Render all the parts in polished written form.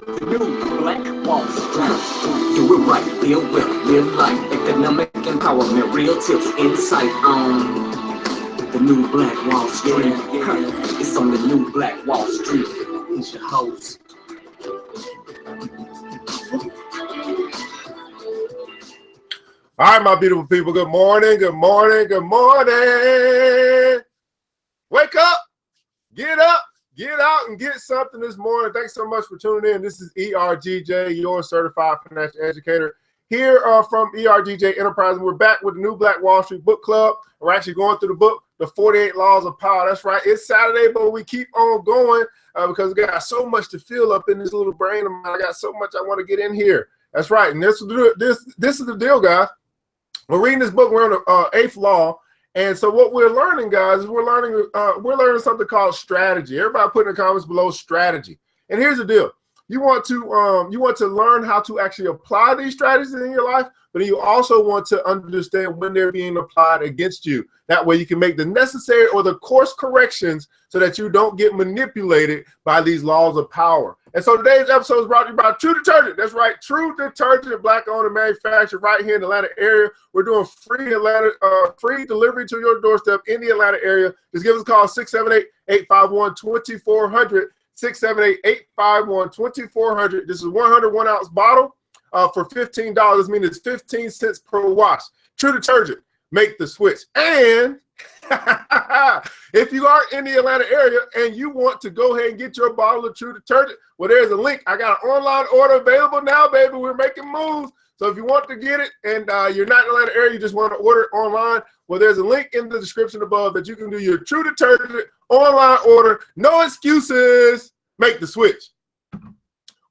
New Black Wall Street. Do it right, build wealth, live life, economic empowerment, real tips, insight on the new Black Wall Street. It's on the new Black Wall Street. It's your host. All right, my beautiful people, good morning, good morning, good morning. Wake up, get out and get something this morning. Thanks so much for tuning in. This is ERGJ, your certified financial educator, here from ERGJ Enterprise. We're back with the new Black Wall Street Book Club. We're actually going through the book, The 48 Laws of Power. That's right. It's Saturday, but we keep on going because we got so much to fill up in this little brain of mine. I got so much I want to get in here. That's right. And this is the deal, guys. We're reading this book. We're on the 8th law. And so what we're learning, guys, is we're learning something called strategy. Everybody put in the comments below strategy. And here's the deal. You want to learn how to actually apply these strategies in your life, but you also want to understand when they're being applied against you. That way you can make the necessary or the course corrections so that you don't get manipulated by these laws of power. And so today's episode is brought to you by True Detergent. That's right, True Detergent, Black-owned and manufactured right here in the Atlanta area. We're doing free delivery to your doorstep in the Atlanta area. Just give us a call, 678-851-2400. 678-851-2400. This is 101 ounce bottle for $15. This means it's 15 cents per wash. True Detergent, make the switch. And if you are in the Atlanta area and you want to go ahead and get your bottle of True Detergent, well, there's a link. I got an online order available now, baby. We're making moves. So if you want to get it and you're not in the Atlanta area, you just want to order it online, well, there's a link in the description above that you can do your True Detergent online order. No excuses. Make the switch.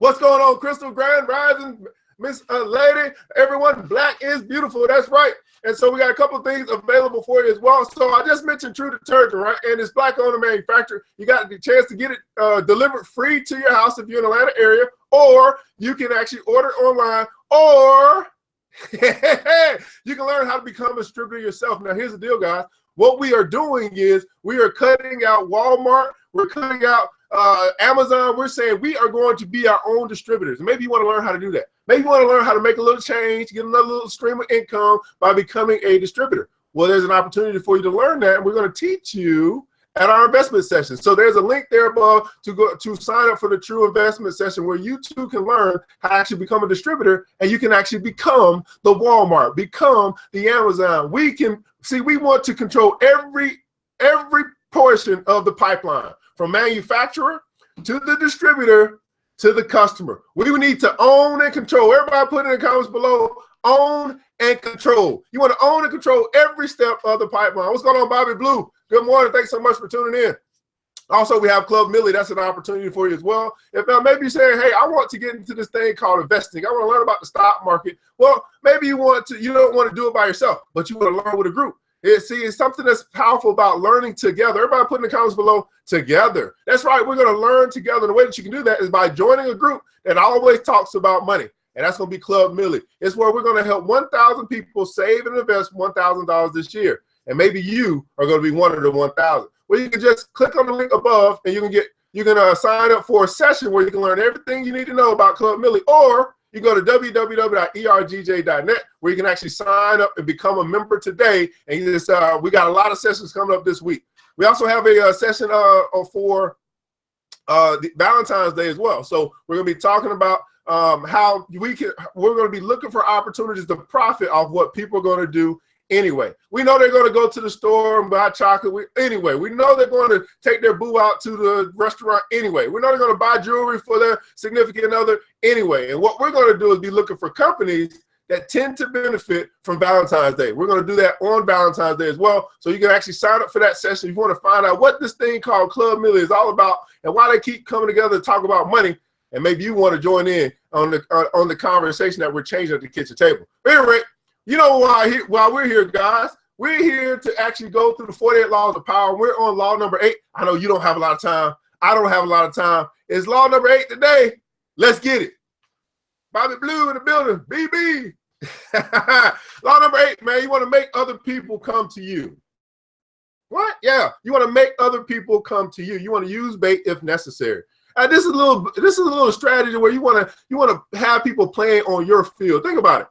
What's going on, Crystal, Grand Rising, Miss Lady? Everyone, black is beautiful. That's right. And so we got a couple of things available for you as well. So I just mentioned True Detergent, right? And it's Black-owned and manufactured. You got the chance to get it delivered free to your house if you're in the Atlanta area, or you can actually order it online, or you can learn how to become a distributor yourself. Now, here's the deal, guys. What we are doing is we are cutting out Walmart. We're cutting out Amazon. We're saying we are going to be our own distributors. Maybe you want to learn how to do that. Maybe you want to learn how to make a little change, get another little stream of income by becoming a distributor. Well, there's an opportunity for you to learn that, and we're going to teach you at our investment session. So there's a link there above to sign up for the True Investment Session, where you too can learn how to actually become a distributor, and you can actually become the Walmart, become the Amazon. We want to control every portion of the pipeline, from manufacturer to the distributor to the customer. We need to own and control. Everybody put in the comments below, own and control. You want to own and control every step of the pipeline. What's going on, Bobby Blue? Good morning. Thanks so much for tuning in. Also, we have Club Millie. That's an opportunity for you as well. If maybe you're saying, hey, I want to get into this thing called investing. I want to learn about the stock market. Well, maybe you don't want to do it by yourself, but you want to learn with a group. It's something that's powerful about learning together. Everybody put in the comments below, together. That's right. We're going to learn together. The way that you can do that is by joining a group that always talks about money. And that's going to be Club Millie. It's where we're going to help 1,000 people save and invest $1,000 this year. And maybe you are going to be one of the 1,000. Well, you can just click on the link above, and you can sign up for a session where you can learn everything you need to know about Club Millie. Or you go to www.ergj.net, where you can actually sign up and become a member today. And we got a lot of sessions coming up this week. We also have a session for the Valentine's Day as well. So we're going to be talking about how we're going to be looking for opportunities to profit off what people are going to do anyway. We know they're going to go to the store and buy chocolate. We know they're going to take their boo out to the restaurant anyway. We know they're going to buy jewelry for their significant other anyway. And what we're going to do is be looking for companies that tend to benefit from Valentine's Day. We're going to do that on Valentine's Day as well. So you can actually sign up for that session if you want to find out what this thing called Club Millie is all about and why they keep coming together to talk about money. And maybe you want to join in on the conversation that we're changing at the kitchen table. But anyway, you know why we're here, guys. We're here to actually go through the 48 laws of power. We're on law number 8. I know you don't have a lot of time. I don't have a lot of time. It's law number 8 today. Let's get it. Bobby Blue in the building. BB. Law number 8, man. You want to make other people come to you. What? Yeah. You want to make other people come to you. You want to use bait if necessary. This is a little strategy where you want to have people playing on your field. Think about it.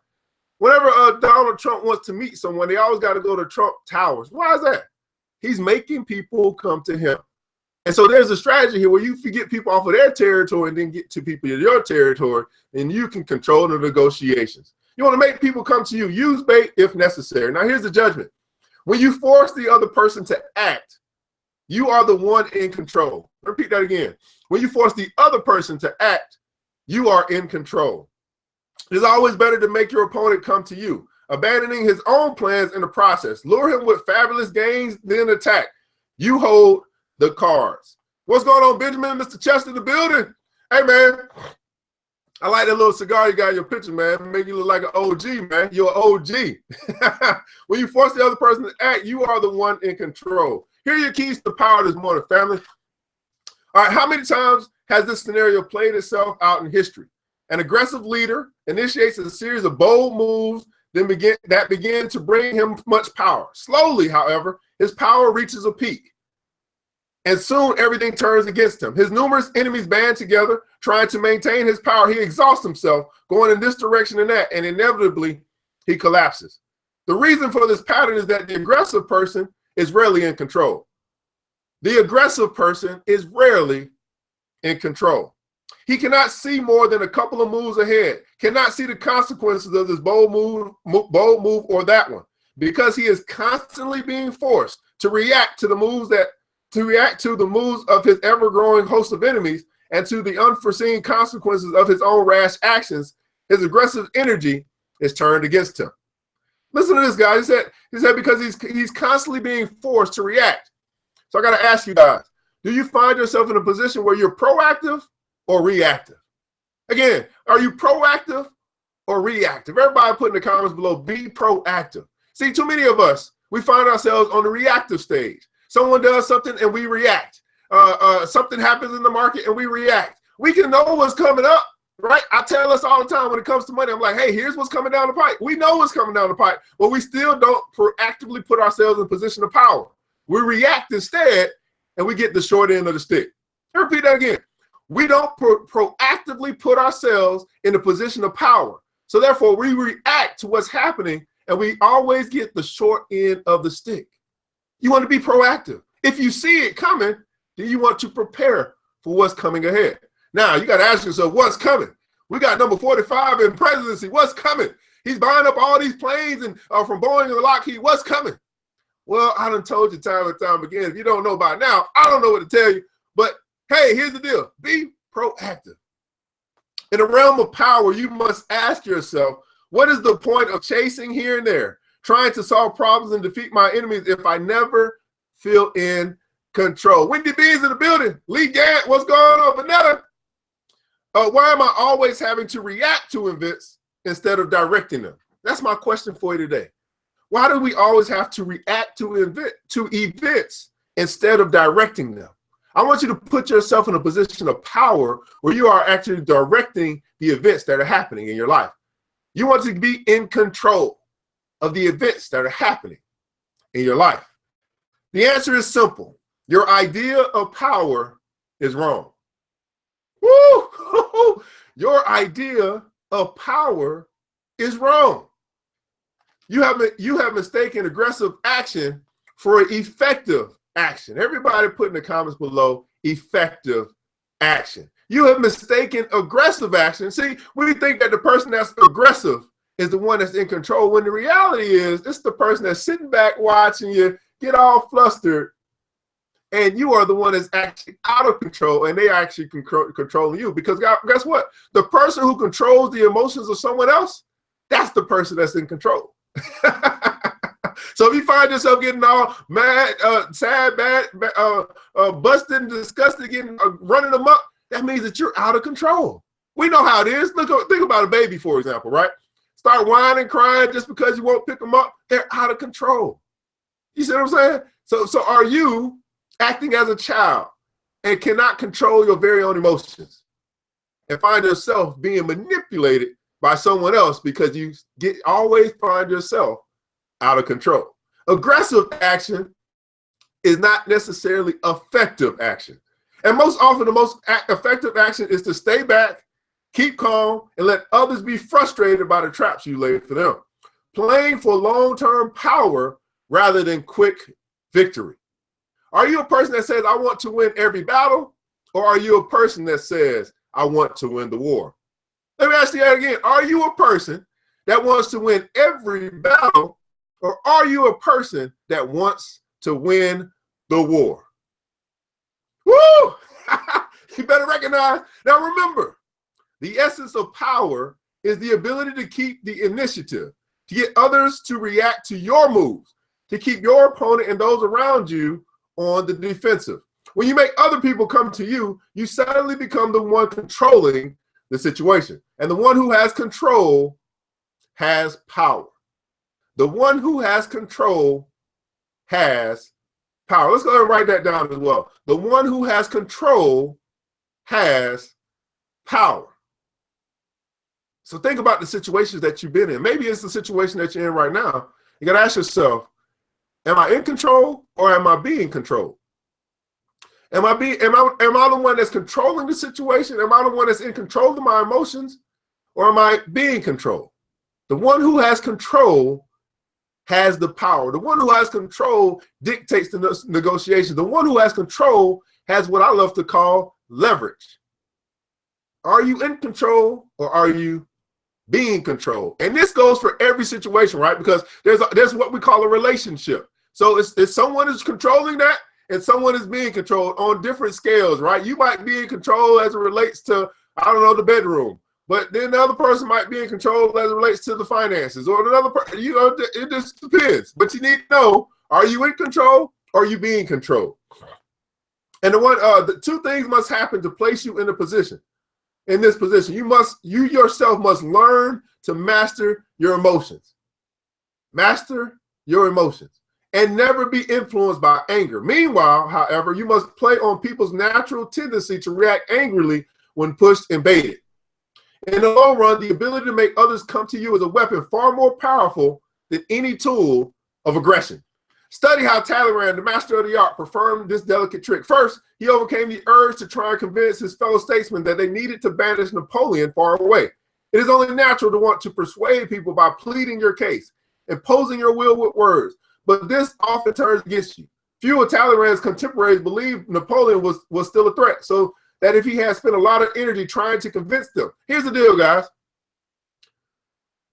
Whenever Donald Trump wants to meet someone, they always got to go to Trump Towers. Why is that? He's making people come to him. And so there's a strategy here where you get people off of their territory and then get to people in your territory, and you can control the negotiations. You want to make people come to you. Use bait if necessary. Now, here's the judgment. When you force the other person to act, you are the one in control. Repeat that again. When you force the other person to act, you are in control. It's always better to make your opponent come to you, abandoning his own plans in the process. Lure him with fabulous gains, then attack. You hold the cards. What's going on, Benjamin? Mr. Chester in the building. Hey, man. I like that little cigar you got in your picture, man. Make you look like an OG, man. You're an OG. When you force the other person to act, you are the one in control. Here are your keys to power this morning, family. All right, how many times has this scenario played itself out in history? An aggressive leader initiates a series of bold moves that begin to bring him much power. Slowly, however, his power reaches a peak, and soon everything turns against him. His numerous enemies band together, trying to maintain his power. He exhausts himself, going in this direction and that, and inevitably he collapses. The reason for this pattern is that the aggressive person is rarely in control. The aggressive person is rarely in control. He cannot see more than a couple of moves ahead, cannot see the consequences of this bold move or that one, because he is constantly being forced to react to the moves of his ever-growing host of enemies and to the unforeseen consequences of his own rash actions. His aggressive energy is turned against him. Listen to this, guy. He said because he's constantly being forced to react. So I got to ask you guys, do you find yourself in a position where you're proactive or reactive? Again, are you proactive or reactive? Everybody put in the comments below, be proactive. See, too many of us, we find ourselves on the reactive stage. Someone does something and we react. Something happens in the market and we react. We can know what's coming up, right? I tell us all the time when it comes to money, I'm like, hey, here's what's coming down the pipe. We know what's coming down the pipe, but we still don't proactively put ourselves in a position of power. We react instead, and we get the short end of the stick. I'll repeat that again. We don't proactively put ourselves in a position of power. So therefore, we react to what's happening, and we always get the short end of the stick. You want to be proactive. If you see it coming, then you want to prepare for what's coming ahead. Now, you got to ask yourself, what's coming? We got number 45 in presidency. What's coming? He's buying up all these planes and from Boeing and Lockheed. What's coming? Well, I done told you time and time again. If you don't know by now, I don't know what to tell you. But hey, here's the deal. Be proactive. In the realm of power, you must ask yourself, what is the point of chasing here and there, trying to solve problems and defeat my enemies if I never feel in control? Wendy B is in the building. Lee Gant, what's going on? Vanetta, why am I always having to react to events instead of directing them? That's my question for you today. Why do we always have to react to events instead of directing them? I want you to put yourself in a position of power where you are actually directing the events that are happening in your life. You want to be in control of the events that are happening in your life. The answer is simple. Your idea of power is wrong. Woo! Your idea of power is wrong. You have mistaken aggressive action for effective action. Everybody put in the comments below effective action. You have mistaken aggressive action. See, we think that the person that's aggressive is the one that's in control, when the reality is it's the person that's sitting back watching you get all flustered, and you are the one that's actually out of control, and they actually controlling you. Because guess what? The person who controls the emotions of someone else, that's the person that's in control. So if you find yourself getting all mad, sad, bad, busted, disgusted, running amok, that means that you're out of control. We know how it is. Think about a baby, for example, right? Start whining, crying just because you won't pick them up. They're out of control. You see what I'm saying? So are you acting as a child and cannot control your very own emotions and find yourself being manipulated by someone else because you always find yourself out of control? Aggressive action is not necessarily effective action. And most often, the most effective action is to stay back, keep calm, and let others be frustrated by the traps you laid for them. Playing for long-term power rather than quick victory. Are you a person that says, I want to win every battle? Or are you a person that says, I want to win the war? Let me ask you that again. Are you a person that wants to win every battle? Or are you a person that wants to win the war? Woo! You better recognize. Now remember, the essence of power is the ability to keep the initiative, to get others to react to your moves, to keep your opponent and those around you on the defensive. When you make other people come to you, you suddenly become the one controlling the situation. And the one who has control has power. The one who has control has power. Let's go ahead and write that down as well. The one who has control has power. So think about the situations that you've been in. Maybe it's the situation that you're in right now. You got to ask yourself, am I in control or am I being controlled? Am I the one that's controlling the situation? Am I the one that's in control of my emotions, or am I being controlled? The one who has control has the power. The one who has control dictates the negotiation. The one who has control has what I love to call leverage. Are you in control or are you being controlled? And this goes for every situation, right? Because there's what we call a relationship. So it's someone is controlling that, and someone is being controlled on different scales, right? You might be in control as it relates to, I don't know, the bedroom, but then the other person might be in control as it relates to the finances, or another person, you know, it just depends. But you need to know, are you in control or are you being controlled? And the two things must happen to place you in a position. In this position, you yourself must learn to master your emotions. Master your emotions. And never be influenced by anger. Meanwhile, however, you must play on people's natural tendency to react angrily when pushed and baited. In the long run, the ability to make others come to you is a weapon far more powerful than any tool of aggression. Study how Talleyrand, the master of the art, performed this delicate trick. First, he overcame the urge to try and convince his fellow statesmen that they needed to banish Napoleon far away. It is only natural to want to persuade people by pleading your case, imposing your will with words. But this often turns against you. Few of Talleyrand's contemporaries believed Napoleon was still a threat, so that if he had spent a lot of energy trying to convince them. Here's the deal, guys.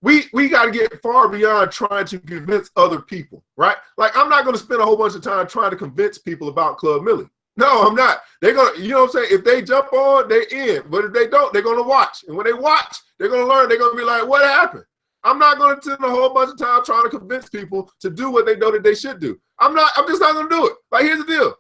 We got to get far beyond trying to convince other people, right? Like, I'm not going to spend a whole bunch of time trying to convince people about Club Millie. No, I'm not. They're going to, you know what I'm saying? If they jump on, they're in. But if they don't, they're going to watch. And when they watch, they're going to learn. They're going to be like, what happened? I'm not going to spend a whole bunch of time trying to convince people to do what they know that they should do. I'm just not going to do it. Like, here's the deal.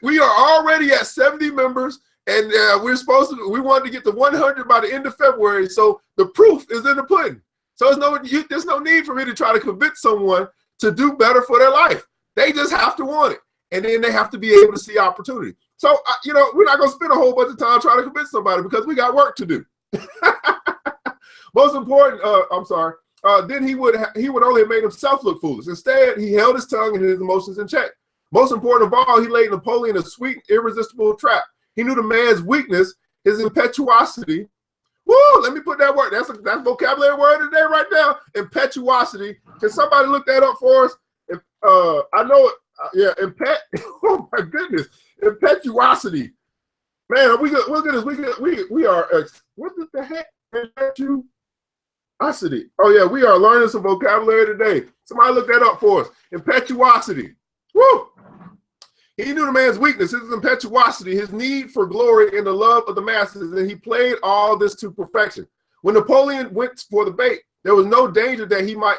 We are already at 70 members, and we wanted to get to 100 by the end of February. So the proof is in the pudding. So there's no need for me to try to convince someone to do better for their life. They just have to want it. And then they have to be able to see opportunity. So, we're not going to spend a whole bunch of time trying to convince somebody because we got work to do. Most important, then he would only have made himself look foolish. Instead, he held his tongue and his emotions in check. Most important of all, he laid Napoleon a sweet, irresistible trap. He knew the man's weakness, his impetuosity. Woo! Let me put that word. That's a vocabulary word today, right now. Impetuosity. Can somebody look that up for us? I know it. Yeah, oh my goodness, impetuosity. Man, we are. What the heck? Impetuosity. Oh yeah, we are learning some vocabulary today. Somebody look that up for us. Impetuosity. Woo! He knew the man's weakness, his impetuosity, his need for glory, and the love of the masses, and he played all this to perfection. When Napoleon went for the bait, there was no danger that he might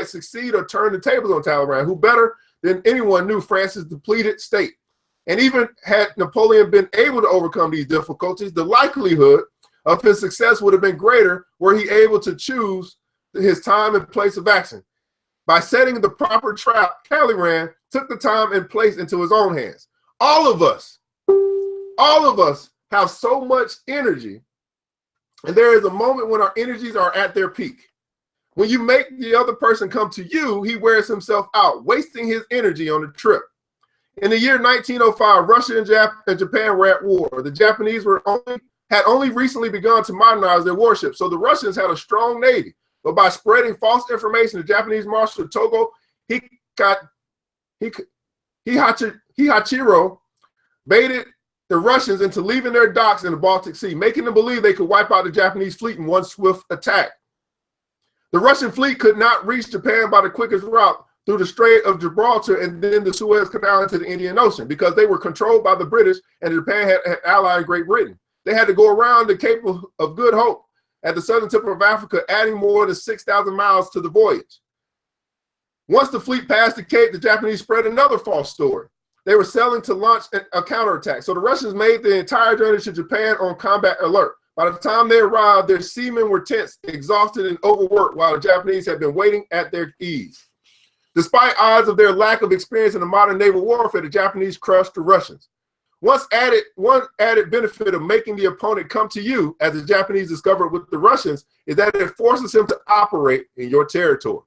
succeed or turn the tables on Talleyrand, who better than anyone knew France's depleted state. And even had Napoleon been able to overcome these difficulties, the likelihood of his success would have been greater were he able to choose his time and place of action. By setting the proper trap, Talleyrand took the time and place into his own hands. All of us have so much energy, and there is a moment when our energies are at their peak. When you make the other person come to you, he wears himself out, wasting his energy on the trip. In the year 1905, Russia and Japan were at war. The Japanese had only recently begun to modernize their warships, so the Russians had a strong navy. But by spreading false information, the Japanese Marshal Togo Hihachiro baited the Russians into leaving their docks in the Baltic Sea, making them believe they could wipe out the Japanese fleet in one swift attack. The Russian fleet could not reach Japan by the quickest route through the Strait of Gibraltar and then the Suez Canal into the Indian Ocean because they were controlled by the British and Japan had allied Great Britain. They had to go around the Cape of Good Hope at the southern tip of Africa, adding more than 6,000 miles to the voyage. Once the fleet passed the Cape, the Japanese spread another false story. They were sailing to launch a counterattack. So the Russians made the entire journey to Japan on combat alert. By the time they arrived, their seamen were tense, exhausted, and overworked, while the Japanese had been waiting at their ease. Despite odds of their lack of experience in the modern naval warfare, the Japanese crushed the Russians. One added benefit of making the opponent come to you, as the Japanese discovered with the Russians, is that it forces him to operate in your territory.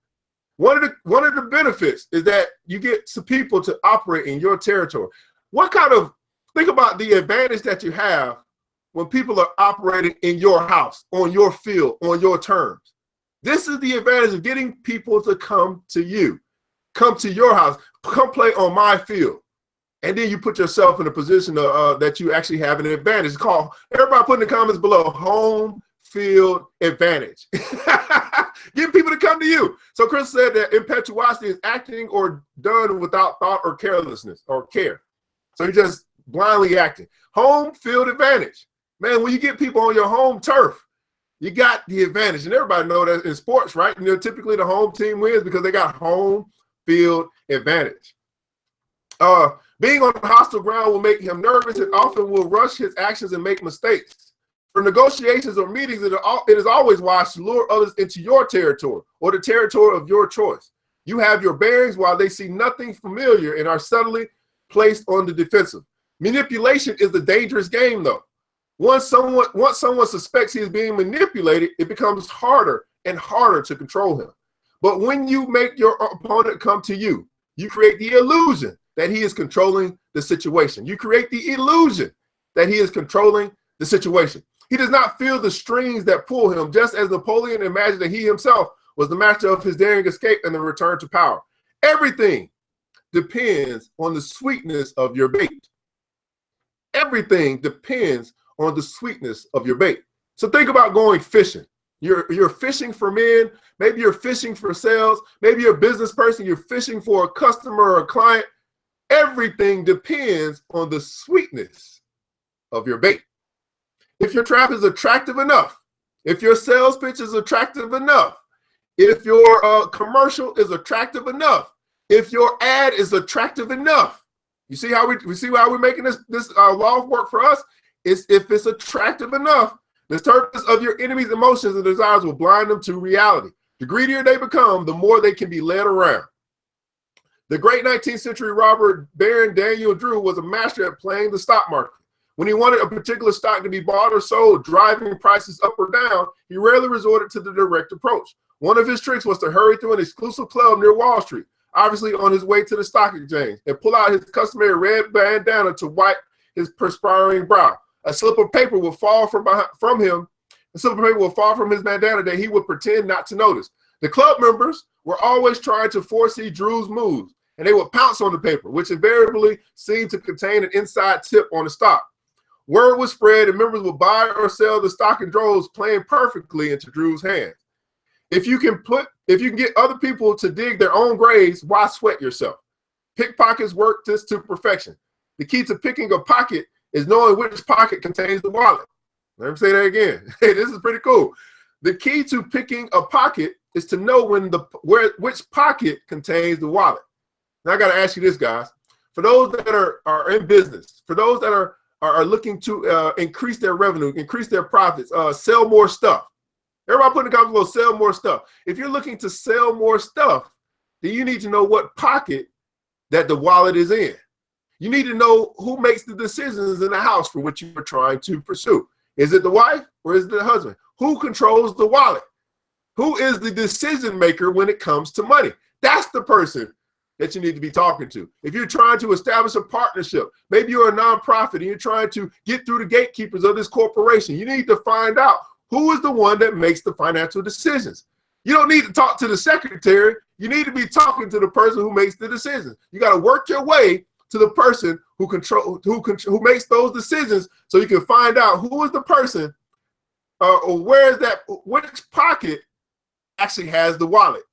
One of the benefits is that you get some people to operate in your territory. Think about the advantage that you have when people are operating in your house, on your field, on your terms. This is the advantage of getting people to come to you, come to your house, come play on my field. And then you put yourself in a position that you actually have an advantage. It's called, everybody put in the comments below, home field advantage. Get people to come to you. So Chris said that impetuosity is acting or done without thought or carelessness or care. So you're just blindly acting. Home field advantage. Man, when you get people on your home turf, you got the advantage. And everybody knows that in sports, right? You know, typically the home team wins because they got home field advantage. Being on hostile ground will make him nervous and often will rush his actions and make mistakes. For negotiations or meetings, it is always wise to lure others into your territory or the territory of your choice. You have your bearings while they see nothing familiar and are subtly placed on the defensive. Manipulation is the dangerous game, though. Once someone suspects he is being manipulated, it becomes harder and harder to control him. But when you make your opponent come to you, you create the illusion that he is controlling the situation. You create the illusion that he is controlling the situation. He does not feel the strings that pull him, just as Napoleon imagined that he himself was the master of his daring escape and the return to power. Everything depends on the sweetness of your bait. Everything depends on the sweetness of your bait. So think about going fishing. You're fishing for men. Maybe you're fishing for sales. Maybe you're a business person. You're fishing for a customer or a client. Everything depends on the sweetness of your bait. If your trap is attractive enough, if your sales pitch is attractive enough, if your commercial is attractive enough, if your ad is attractive enough, you see how we're making this law work for us? Is if it's attractive enough, the surface of your enemy's emotions and desires will blind them to reality. The greedier they become, the more they can be led around. The great 19th century robber Baron Daniel Drew was a master at playing the stock market. When he wanted a particular stock to be bought or sold, driving prices up or down, he rarely resorted to the direct approach. One of his tricks was to hurry through an exclusive club near Wall Street, obviously on his way to the stock exchange, and pull out his customary red bandana to wipe his perspiring brow. A slip of paper would fall from him. A slip of paper would fall from his bandana that he would pretend not to notice. The club members were always trying to foresee Drew's moves, and they would pounce on the paper, which invariably seemed to contain an inside tip on the stock. Word was spread, and members would buy or sell the stock in droves, playing perfectly into Drew's hands. If you can get other people to dig their own graves, why sweat yourself? Pickpockets work this to perfection. The key to picking a pocket is knowing which pocket contains the wallet. Let me say that again. Hey, this is pretty cool. The key to picking a pocket is to know which pocket contains the wallet. Now I got to ask you this, guys. For those that are in business, for those that are looking to increase their revenue, increase their profits, sell more stuff. Everybody put in the comments below, sell more stuff. If you're looking to sell more stuff, then you need to know what pocket that the wallet is in. You need to know who makes the decisions in the house for what you are trying to pursue. Is it the wife or is it the husband? Who controls the wallet? Who is the decision maker when it comes to money? That's the person that you need to be talking to. If you're trying to establish a partnership, maybe you're a nonprofit and you're trying to get through the gatekeepers of this corporation, you need to find out who is the one that makes the financial decisions. You don't need to talk to the secretary. You need to be talking to the person who makes the decisions. You got to work your way to the person who makes those decisions, so you can find out who is the person or where is that, which pocket actually has the wallet.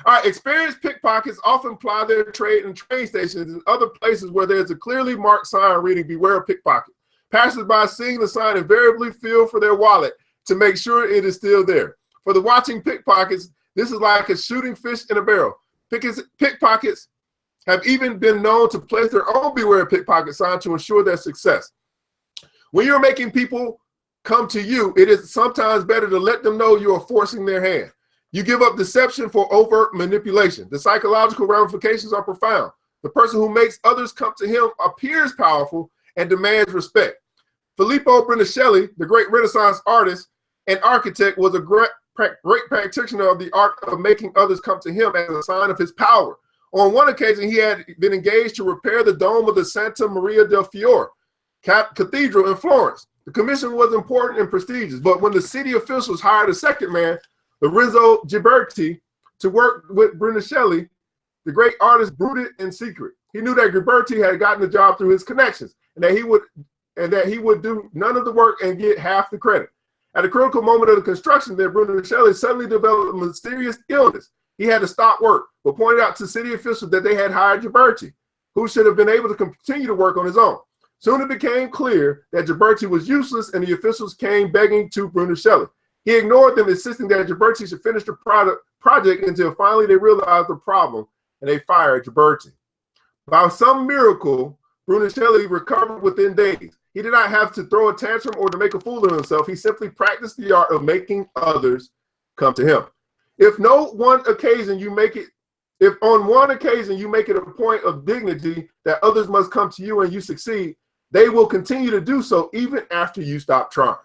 All right, experienced pickpockets often ply their trade in train stations and other places where there's a clearly marked sign reading "Beware of pickpocket." Passers-by seeing the sign invariably feel for their wallet to make sure it is still there. For the watching pickpockets, this is like a shooting fish in a barrel. Pickpockets have even been known to place their own "Beware of pickpocket" sign to ensure their success. When you're making people come to you, it is sometimes better to let them know you are forcing their hand. You give up deception for overt manipulation. The psychological ramifications are profound. The person who makes others come to him appears powerful and demands respect. Filippo Brunelleschi, the great Renaissance artist and architect, was a great practitioner of the art of making others come to him as a sign of his power. On one occasion, he had been engaged to repair the dome of the Santa Maria del Fiore Cathedral in Florence. The commission was important and prestigious, but when the city officials hired a second man, Lorenzo Ghiberti, to work with Brunelleschi, the great artist brooded in secret. He knew that Ghiberti had gotten the job through his connections, and that he would do none of the work and get half the credit. At a critical moment of the construction, Brunelleschi suddenly developed a mysterious illness. He had to stop work, but pointed out to city officials that they had hired Ghiberti, who should have been able to continue to work on his own. Soon it became clear that Ghiberti was useless, and the officials came begging to Brunelleschi. He ignored them, insisting that Ghiberti should finish the project until finally they realized the problem and they fired Ghiberti. By some miracle, Brunelleschi recovered within days. He did not have to throw a tantrum or to make a fool of himself. He simply practiced the art of making others come to him. If on one occasion you make it a point of dignity that others must come to you and you succeed, they will continue to do so even after you stop trying.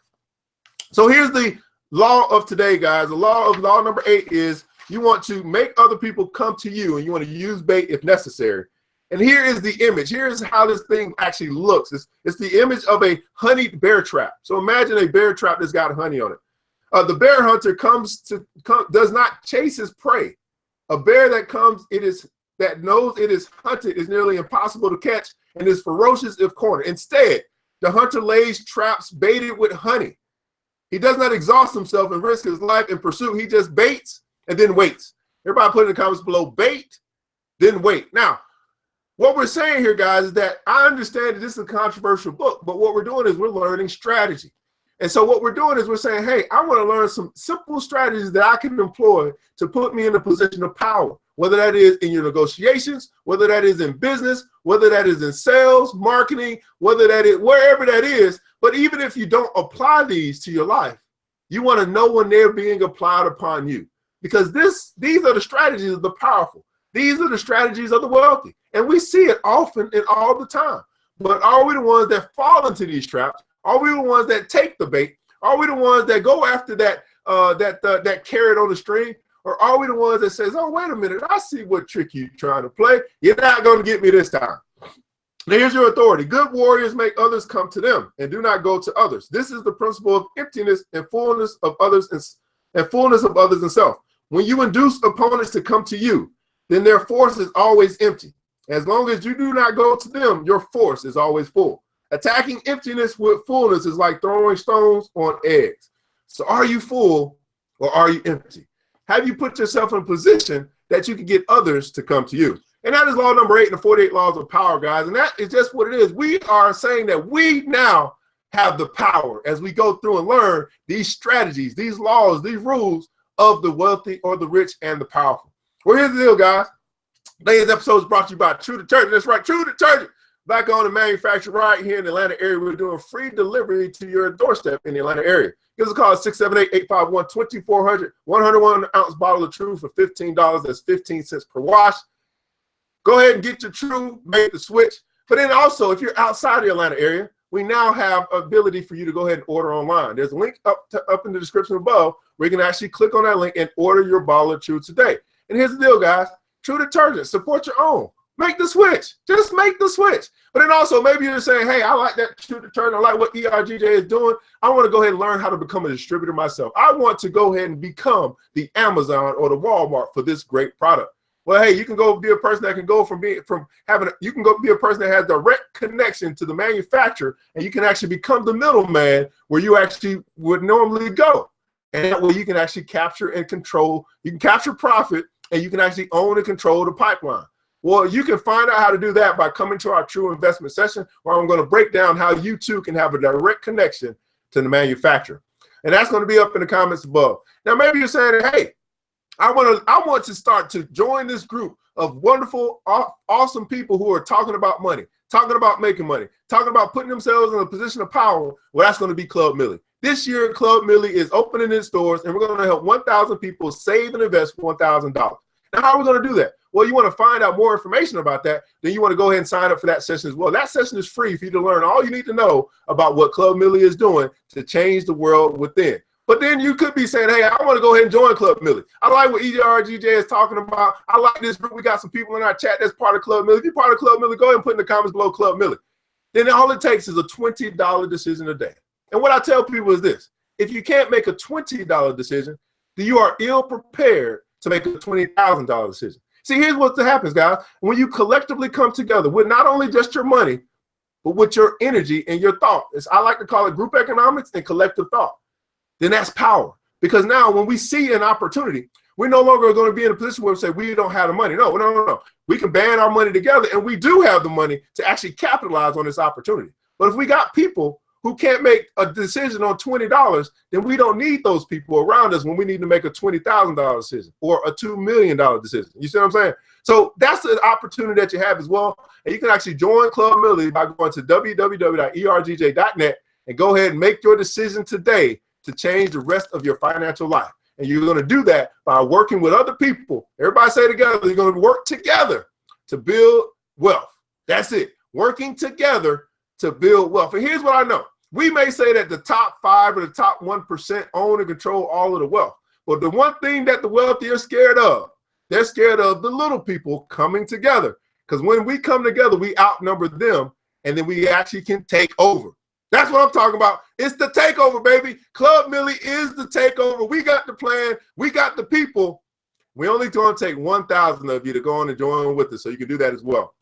So here's the law of today, guys. The law number 8 is you want to make other people come to you, and you want to use bait if necessary. And here is the image. Here's how this thing actually looks. It's the image of a honeyed bear trap. So imagine a bear trap that's got honey on it. The bear hunter does not chase his prey. A bear that knows it is hunted is nearly impossible to catch and is ferocious if cornered. Instead, the hunter lays traps baited with honey. He does not exhaust himself and risk his life in pursuit. He just baits and then waits. Everybody put in the comments below, bait, then wait. Now, what we're saying here, guys, is that I understand that this is a controversial book, but what we're doing is we're learning strategy. And so what we're doing is we're saying, hey, I want to learn some simple strategies that I can employ to put me in a position of power, whether that is in your negotiations, whether that is in business, whether that is in sales, marketing, whether that is wherever that is. But even if you don't apply these to your life, you want to know when they're being applied upon you, because these are the strategies of the powerful. These are the strategies of the wealthy. And we see it often and all the time. But are we the ones that fall into these traps? Are we the ones that take the bait? Are we the ones that go after that carrot on the string? Or are we the ones that says, oh, wait a minute, I see what trick you're trying to play. You're not going to get me this time. Now, here's your authority. Good warriors make others come to them and do not go to others. This is the principle of emptiness and fullness of others and self. When you induce opponents to come to you, then their force is always empty. As long as you do not go to them, your force is always full. Attacking emptiness with fullness is like throwing stones on eggs. So are you full or are you empty? Have you put yourself in a position that you can get others to come to you? And that is law number 8 in the 48 laws of power, guys. And that is just what it is. We are saying that we now have the power as we go through and learn these strategies, these laws, these rules of the wealthy or the rich and the powerful. Well, here's the deal, guys. Today's episode is brought to you by True Detergent. That's right, True Detergent. Back on the manufacturer right here in the Atlanta area. We're doing free delivery to your doorstep in the Atlanta area. Give us a call at 678-851-2400. 101-ounce bottle of True for $15. That's 15 cents per wash. Go ahead and get your True, make the switch. But then also, if you're outside the Atlanta area, we now have ability for you to go ahead and order online. There's a link up in the description above where you can actually click on that link and order your bottle of True today. And here's the deal, guys. True Detergent, support your own. Make the switch. Just make the switch. But then also, maybe you're saying, hey, I like that True Detergent. I like what ERGJ is doing. I want to go ahead and learn how to become a distributor myself. I want to go ahead and become the Amazon or the Walmart for this great product. Well, hey, you can go be a person that can go you can go be a person that has direct connection to the manufacturer, and you can actually become the middleman where you actually would normally go. And that way you can actually capture and control, you can capture profit, and you can actually own and control the pipeline. Well, you can find out how to do that by coming to our True Investment session, where I'm going to break down how you too can have a direct connection to the manufacturer. And that's going to be up in the comments above. Now, maybe you're saying, hey, I want to start to join this group of wonderful, awesome people who are talking about money, talking about making money, talking about putting themselves in a position of power. Well, that's going to be Club Millie. This year, Club Millie is opening its doors, and we're going to help 1,000 people save and invest $1,000. Now, how are we going to do that? Well, you want to find out more information about that, then you want to go ahead and sign up for that session as well. That session is free for you to learn all you need to know about what Club Millie is doing to change the world within. But then you could be saying, hey, I want to go ahead and join Club Millie. I like what ERGJ is talking about. I like this group. We got some people in our chat that's part of Club Millie. If you're part of Club Millie, go ahead and put in the comments below Club Millie. Then all it takes is a $20 decision a day. And what I tell people is this. If you can't make a $20 decision, then you are ill prepared to make a $20,000 decision. See, here's what happens, guys. When you collectively come together with not only just your money, but with your energy and your thought. I like to call it group economics and collective thought. Then that's power. Because now when we see an opportunity, we're no longer going to be in a position where we say we don't have the money. No. We can band our money together, and we do have the money to actually capitalize on this opportunity. But if we got people who can't make a decision on $20, then we don't need those people around us when we need to make a $20,000 decision or a $2 million decision. You see what I'm saying? So that's an opportunity that you have as well. And you can actually join Club Millie by going to www.ergj.net and go ahead and make your decision today to change the rest of your financial life. And you're going to do that by working with other people. Everybody say together, you're going to work together to build wealth. That's it. Working together to build wealth. And here's what I know. We may say that the top 5 or the top 1% own and control all of the wealth. But the one thing that the wealthy are scared of, they're scared of the little people coming together. Because when we come together, we outnumber them, and then we actually can take over. That's what I'm talking about. It's the takeover, baby. Club Millie is the takeover. We got the plan. We got the people. We only going to take 1,000 of you to go on and join with us, so you can do that as well.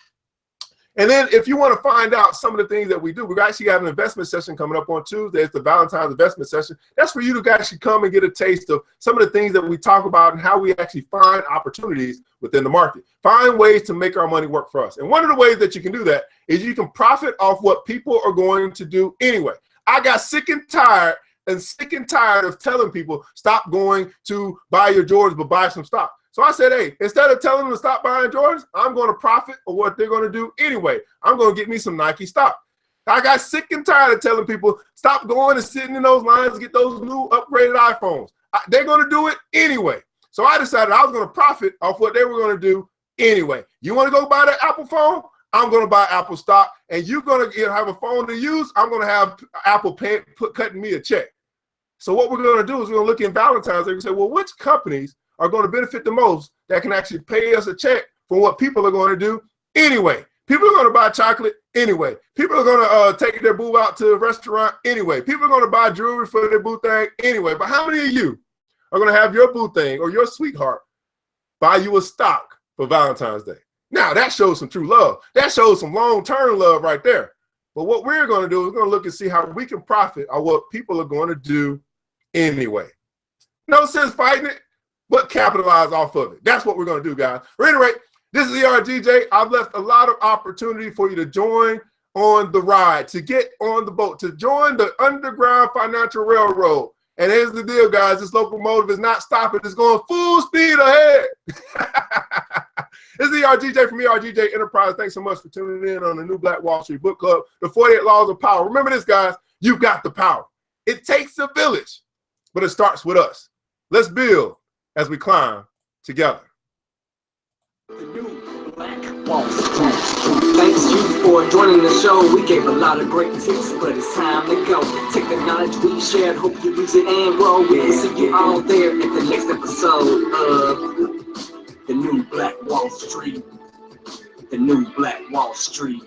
And then if you want to find out some of the things that we do, we actually have an investment session coming up on Tuesday. It's the Valentine's investment session. That's for you to actually come and get a taste of some of the things that we talk about and how we actually find opportunities within the market. Find ways to make our money work for us. And one of the ways that you can do that is you can profit off what people are going to do anyway. I got sick and tired of telling people, stop going to buy your Jordans, but buy some stock. So I said, hey, instead of telling them to stop buying Jordans, I'm going to profit on what they're going to do anyway. I'm going to get me some Nike stock. I got sick and tired of telling people, stop going and sitting in those lines to get those new upgraded iPhones. They're going to do it anyway. So I decided I was going to profit off what they were going to do anyway. You want to go buy that Apple phone? I'm going to buy Apple stock. And you're going to have a phone to use? I'm going to have Apple cutting me a check. So what we're going to do is we're going to look in Valentine's Day and say, well, which companies are going to benefit the most that can actually pay us a check for what people are going to do anyway. People are going to buy chocolate anyway. People are going to take their boo out to a restaurant anyway. People are going to buy jewelry for their boo thing anyway. But how many of you are going to have your boo thing or your sweetheart buy you a stock for Valentine's Day? Now, that shows some true love. That shows some long-term love right there. But what we're going to do is we're going to look and see how we can profit on what people are going to do anyway. No sense fighting it, but capitalize off of it. That's what we're going to do, guys. At any rate, this is ERGJ. I've left a lot of opportunity for you to join on the ride, to get on the boat, to join the Underground Financial Railroad. And here's the deal, guys. This locomotive is not stopping. It's going full speed ahead. This is ERGJ from ERGJ Enterprise. Thanks so much for tuning in on the New Black Wall Street Book Club, the 48 Laws of Power. Remember this, guys. You've got the power. It takes a village, but it starts with us. Let's build as we climb together. The New Black Wall Street. Thanks you for joining the show. We gave a lot of great tips, but it's time to go. Take the knowledge we shared, hope you use it and grow. We'll see you all there at the next episode of The new Black Wall Street. The new Black Wall Street.